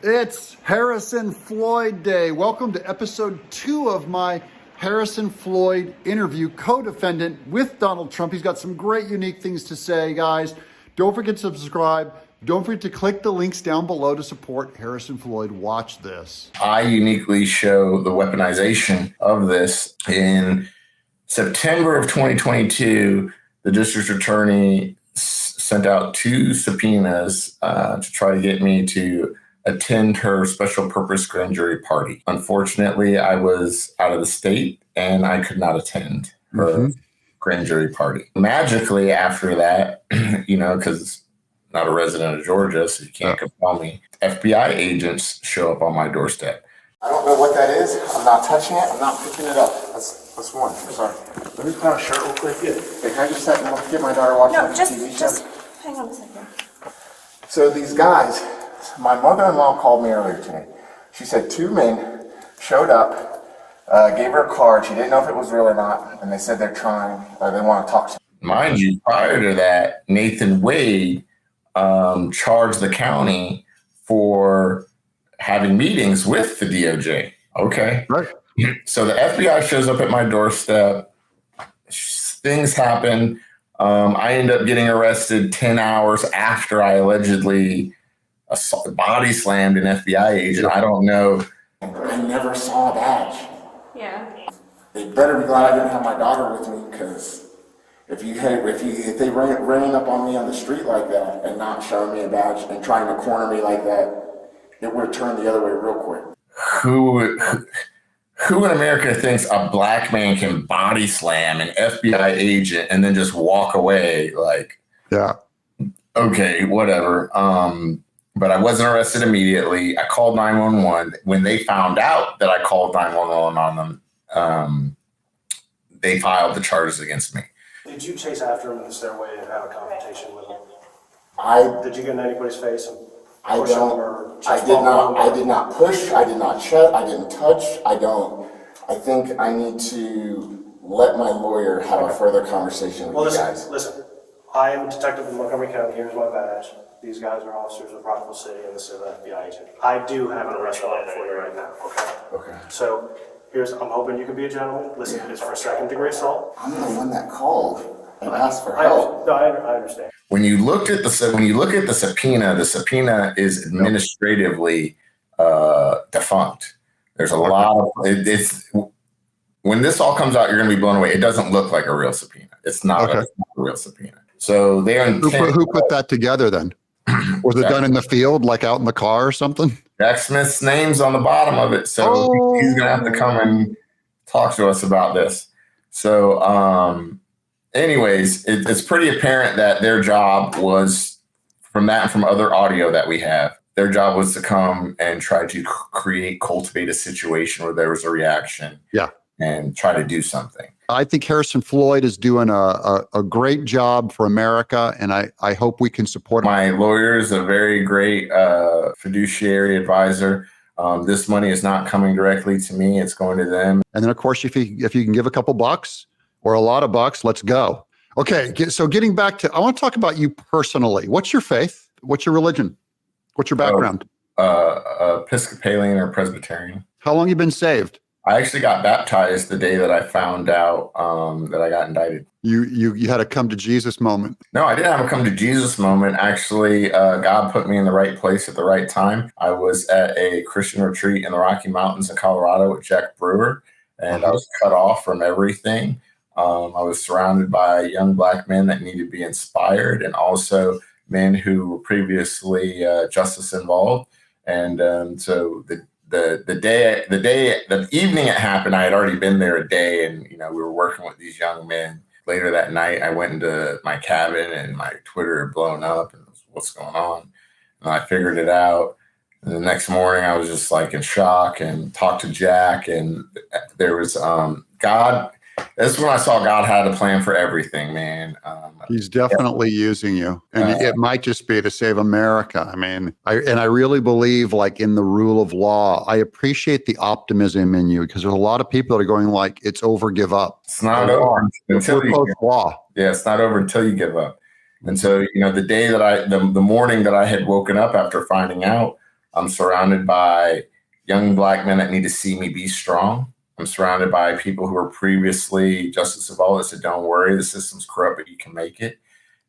It's Harrison Floyd Day. Welcome to episode 2 of my Harrison Floyd interview, co-defendant with Donald Trump. He's got some great, unique things to say, guys. Don't forget to subscribe. Don't forget to click the links down below to support Harrison Floyd. Watch this. I uniquely show the weaponization of this. In September of 2022, the district attorney sent out 2 subpoenas to try to get me to attend her special purpose grand jury party. Unfortunately, I was out of the state and I could not attend her grand jury party. Magically, after that, because not a resident of Georgia, so you can't compel me, FBI agents show up on my doorstep. I don't know what that is. I'm not touching it. I'm not picking it up. That's one. I'm sorry. Let me put on a shirt real quick. Yeah. Can I just get my daughter watching the TV show? Just hang on a second. So these guys, my mother-in-law called me earlier today. She said 2 men showed up, gave her a card. She didn't know if it was real or not, and they said they're trying, they want to talk to me. Mind you, prior to that, Nathan Wade charged the county for having meetings with the DOJ. Okay. Right. So the FBI shows up at my doorstep. Things happen. I end up getting arrested 10 hours after I allegedly body slammed an FBI agent. I don't know. I never saw a badge. Yeah. They better be glad I didn't have my daughter with me, because if they ran up on me on the street like that and not showing me a badge and trying to corner me like that, it would have turned the other way real quick. Who in America thinks a black man can body slam an FBI agent and then just walk away? Like, yeah, okay, whatever. But I wasn't arrested immediately. I called 911. When they found out that I called 911 on them, they filed the charges against me. Did you chase after him in the stairway and have a confrontation with him? Did you get in anybody's face and push him or chest bump him? I did not push. I did not shut. I didn't touch. I think I need to let my lawyer have a further conversation with you guys. Listen, I am a detective in Montgomery County. Here's my badge. These guys are officers of Rockville City, and this is an FBI agent. I do have an arrest warrant for you right now, okay? Okay. So, I'm hoping you can be a gentleman. Listen, it's for second-degree assault. I'm the one that called and asked for I help. understand. When you look at the subpoena is administratively defunct. There's a lot of it's. When this all comes out, you're going to be blown away. It doesn't look like a real subpoena. It's not a real subpoena. So they who put that together then? Was it done in the field, like out in the car or something? Jack Smith's name's on the bottom of it, so he's going to have to come and talk to us about this. So, anyways, it's pretty apparent that their job was, from that and from other audio that we have, their job was to come and try to cultivate a situation where there was a reaction. Yeah. And try to do something. I think Harrison Floyd is doing a great job for America, and I hope we can support him. My lawyer is a very great fiduciary advisor. This money is not coming directly to me. It's going to them. And then, of course, if you can give a couple bucks or a lot of bucks, let's go. Okay, so getting back to, I want to talk about you personally. What's your faith? What's your religion? What's your background? Episcopalian or Presbyterian. How long you been saved? I actually got baptized the day that I found out that I got indicted. You had a come to Jesus moment. No, I didn't have a come to Jesus moment. Actually, God put me in the right place at the right time. I was at a Christian retreat in the Rocky Mountains in Colorado with Jack Brewer, and I was cut off from everything. I was surrounded by young black men that needed to be inspired, and also men who were previously justice involved. And so the evening it happened, I had already been there a day, and we were working with these young men. Later that night, I went into my cabin, and my Twitter had blown up, and what's going on? And I figured it out. And the next morning, I was just like in shock, and talked to Jack, and there was God. This is when I saw God had a plan for everything, man. He's definitely using you, and it might just be to save America. I mean, I really believe, like, in the rule of law. I appreciate the optimism in you, because there's a lot of people that are going like, "It's over, give up." It's not over until you law. Yeah, it's not over until you give up. And so, the day that the morning that I had woken up after finding out, I'm surrounded by young Black men that need to see me be strong. I'm surrounded by people who were previously justice of all that said, don't worry, the system's corrupt, but you can make it.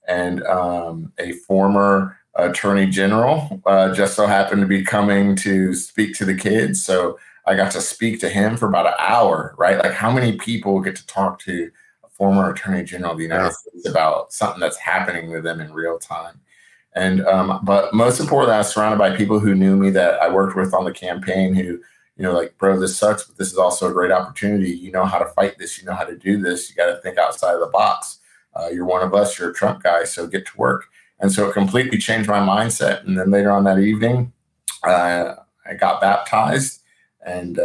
And a former attorney general just so happened to be coming to speak to the kids. So I got to speak to him for about an hour, right? Like, how many people get to talk to a former attorney general of the United States about something that's happening to them in real time? And but most importantly, I was surrounded by people who knew me, that I worked with on the campaign, who, like, bro, this sucks, but this is also a great opportunity. You know how to fight this. You know how to do this. You got to think outside of the box. You're one of us. You're a Trump guy, so get to work. And so it completely changed my mindset. And then later on that evening, I got baptized and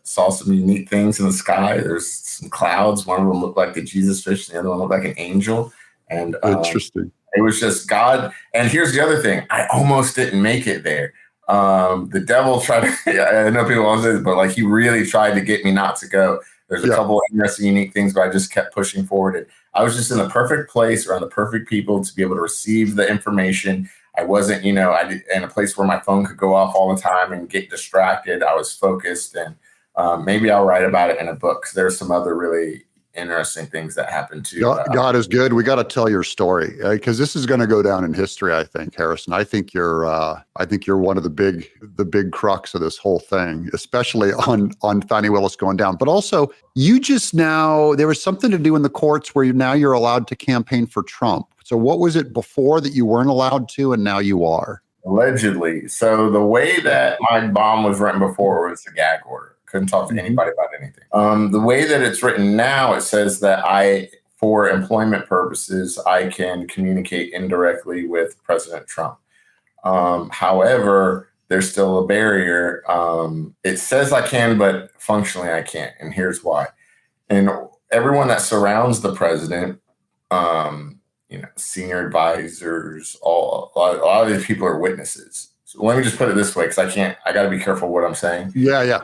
saw some unique things in the sky. There's some clouds. One of them looked like the Jesus fish. The other one looked like an angel. And Interesting. It was just God. And here's the other thing. I almost didn't make it there. The devil tried to, I know people won't say this, but like, he really tried to get me not to go. There's a couple of interesting, unique things, but I just kept pushing forward. And I was just in the perfect place around the perfect people to be able to receive the information. I wasn't, in a place where my phone could go off all the time and get distracted. I was focused, and maybe I'll write about it in a book, because there's some other really interesting things that happened too. God is good. We got to tell your story, because this is going to go down in history, I think, Harrison. I think you're one of the big crux of this whole thing, especially on Fani Willis going down. But also, there was something to do in the courts where you're allowed to campaign for Trump. So what was it before that you weren't allowed to, and now you are? Allegedly. So the way that my bond was written before was a gag order. Couldn't talk to anybody about anything. The way that it's written now, it says that for employment purposes, I can communicate indirectly with President Trump. However, there's still a barrier. It says I can, but functionally I can't. And here's why. And everyone that surrounds the president, senior advisors, a lot of these people are witnesses. So let me just put it this way, because I got to be careful what I'm saying. Yeah.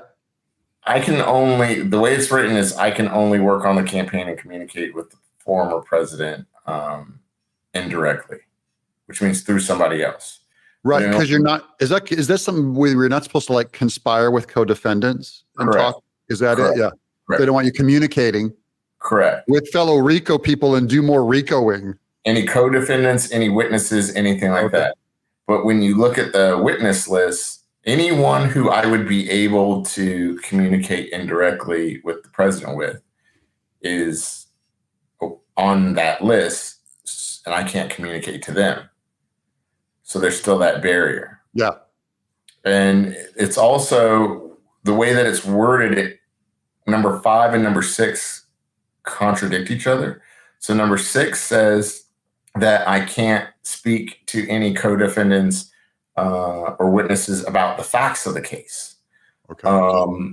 The way it's written is I can only work on the campaign and communicate with the former president indirectly, which means through somebody else. Right, because you're not, is that something where you're not supposed to like conspire with co-defendants and Correct. talk? Is that Correct. it? Yeah. Correct. They don't want you communicating. Correct. With fellow RICO people and do more RICOing. Any co-defendants, any witnesses, anything like that. But when you look at the witness list, anyone who I would be able to communicate indirectly with the president with is on that list, and I can't communicate to them. So there's still that barrier. Yeah. And it's also the way that it's worded, number 5 and number 6 contradict each other. So number 6 says that I can't speak to any co-defendants or witnesses about the facts of the case. Okay.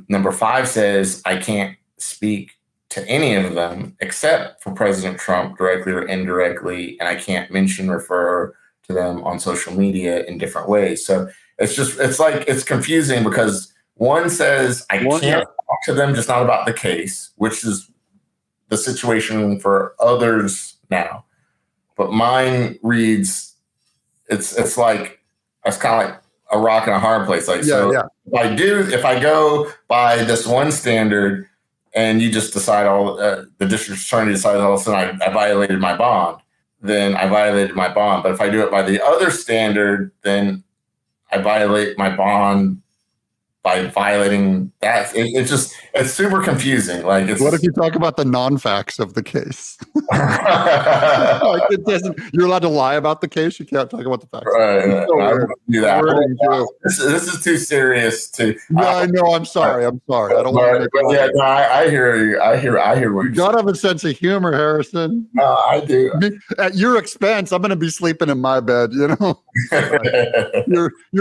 Number 5 says I can't speak to any of them except for President Trump directly or indirectly, and I can't refer to them on social media in different ways. So it's confusing, because one says I can't talk to them, just not about the case, which is the situation for others now. But mine reads, it's kind of like a rock and a hard place. Like, if I go by this one standard and you just decide the district attorney decides all of a sudden I violated my bond, then I violated my bond. But if I do it by the other standard, then I violate my bond by violating that. It's super confusing. Like, what if you talk about the non-facts of the case? Like, you're allowed to lie about the case. You can't talk about the facts. Right. I wouldn't do that. This is too serious to. Yeah, I know. I'm sorry. I don't want to. I hear you. I hear what you gotta have a sense of humor, Harrison. I do. At your expense, I'm going to be sleeping in my bed. You're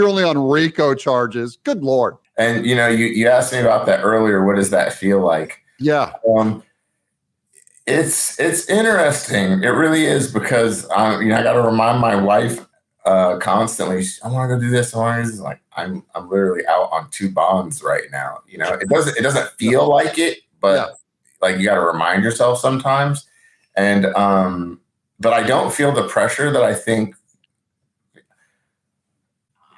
only on RICO charges. Good Lord. And you asked me about that earlier. What does that feel like? Yeah. It's interesting. It really is, because I got to remind my wife constantly. I want to go do this. I want to do this. Like, I'm literally out on 2 bonds right now. It doesn't feel like it, but like, you got to remind yourself sometimes. And but I don't feel the pressure that I think.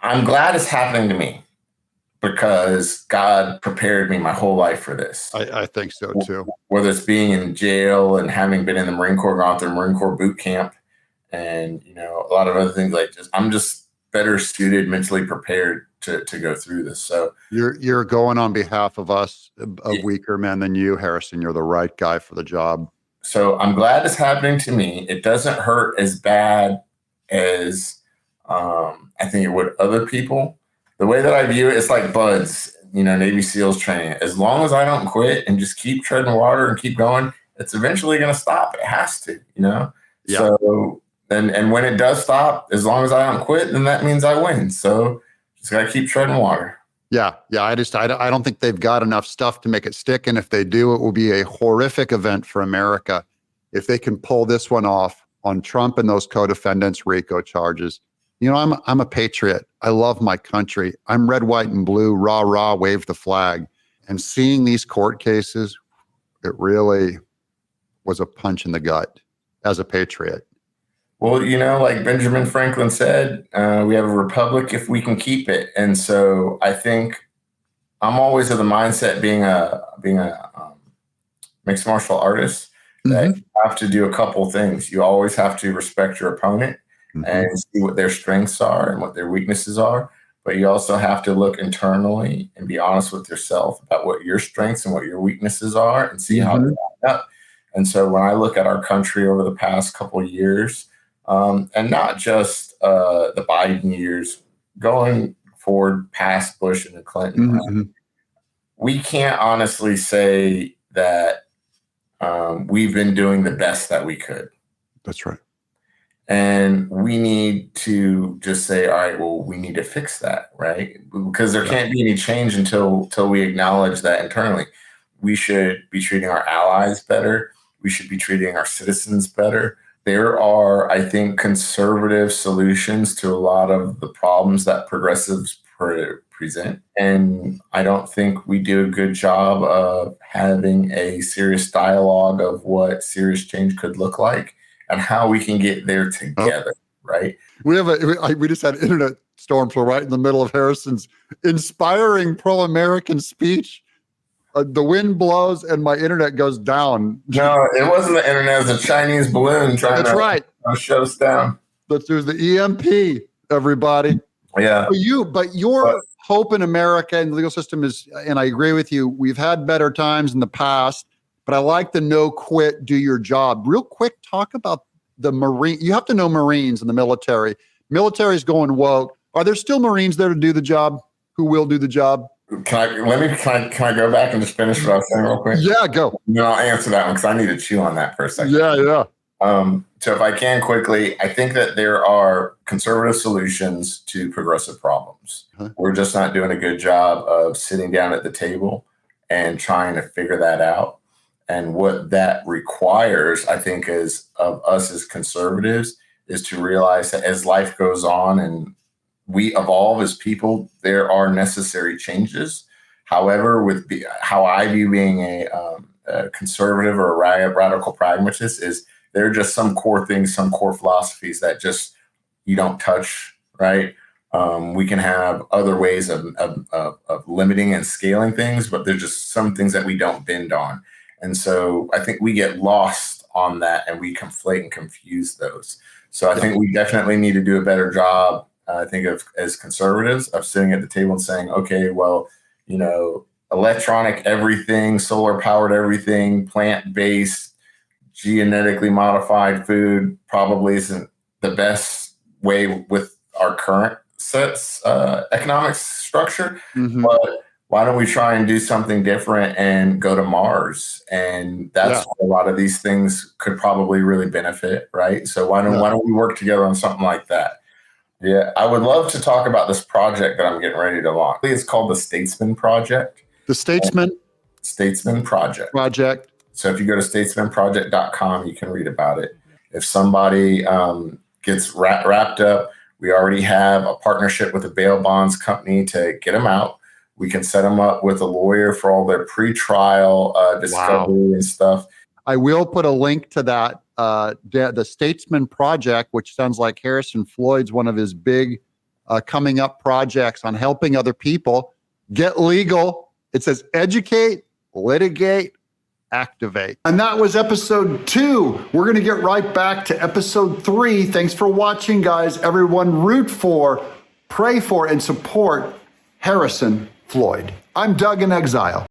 I'm glad it's happening to me because God prepared me my whole life for this. I think so too. Whether it's being in jail and having been in the Marine Corps, gone through Marine Corps boot camp, and a lot of other things I'm just better suited, mentally prepared to go through this. So you're going on behalf of us, of weaker men than you, Harrison. You're the right guy for the job. So I'm glad it's happening to me. It doesn't hurt as bad as I think it would other people. The way that I view it, it's like buds, Navy SEALs training. As long as I don't quit and just keep treading water and keep going, it's eventually going to stop. It has to, Yeah. So and when it does stop, as long as I don't quit, then that means I win. So just got to keep treading water. Yeah. I don't think they've got enough stuff to make it stick. And if they do, it will be a horrific event for America. If they can pull this one off on Trump and those co-defendants, RICO charges. I'm a patriot. I love my country. I'm red, white, and blue, rah, rah, wave the flag. And seeing these court cases, it really was a punch in the gut as a patriot. Well, like Benjamin Franklin said, we have a republic if we can keep it. And so I think I'm always of the mindset, being a mixed martial artist, that you have to do a couple things. You always have to respect your opponent and see what their strengths are and what their weaknesses are. But you also have to look internally and be honest with yourself about what your strengths and what your weaknesses are and see how they line up. And so when I look at our country over the past couple of years, and not just the Biden years, going forward past Bush and Clinton, we can't honestly say that we've been doing the best that we could. That's right. And we need to just say, all right, well, we need to fix that, right? Because there can't be any change until we acknowledge that internally. We should be treating our allies better. We should be treating our citizens better. There are, I think, conservative solutions to a lot of the problems that progressives present. And I don't think we do a good job of having a serious dialogue of what serious change could look like and how we can get there together, right? We just had internet storm right in the middle of Harrison's inspiring pro-American speech. The wind blows and my internet goes down. No, it wasn't the internet. It was a Chinese balloon trying to shut us down. But there's the EMP, everybody. Yeah. But your hope in America and the legal system is, and I agree with you, we've had better times in the past, but I like the no quit, do your job. Real quick, talk about the Marine. You have to know Marines in the military. Military's going woke. Are there still Marines there to do the job, who will do the job? Can I go back and just finish what I was saying real quick? Yeah, go. Then I'll answer that one because I need to chew on that for a second. Yeah. So if I can quickly, I think that there are conservative solutions to progressive problems. We're just not doing a good job of sitting down at the table and trying to figure that out. And what that requires, I think, is of us as conservatives, is to realize that as life goes on and we evolve as people, there are necessary changes. However, how I view being a conservative or a radical pragmatist is there are just some core things, some core philosophies that just you don't touch, right? We can have other ways of limiting and scaling things, but there's just some things that we don't bend on. And so I think we get lost on that and we conflate and confuse those. So I think we definitely need to do a better job, I think, as conservatives, of sitting at the table and saying, okay, well, electronic everything, solar powered everything, plant-based, genetically modified food probably isn't the best way with our current economic structure. But why don't we try and do something different and go to Mars? And that's where a lot of these things could probably really benefit, right? So why don't we work together on something like that? Yeah, I would love to talk about this project that I'm getting ready to launch. It's called the Statesman Project. The Statesman? Statesman Project. So if you go to statesmanproject.com, you can read about it. If somebody gets wrapped up, we already have a partnership with a bail bonds company to get them out. We can set them up with a lawyer for all their pre-trial discovery and stuff. I will put a link to that, the Statesman Project, which sounds like Harrison Floyd's one of his big coming up projects on helping other people get legal. It says educate, litigate, activate. And that was episode 2. We're going to get right back to episode 3. Thanks for watching, guys. Everyone root for, pray for, and support Harrison Floyd. I'm Doug in Exile.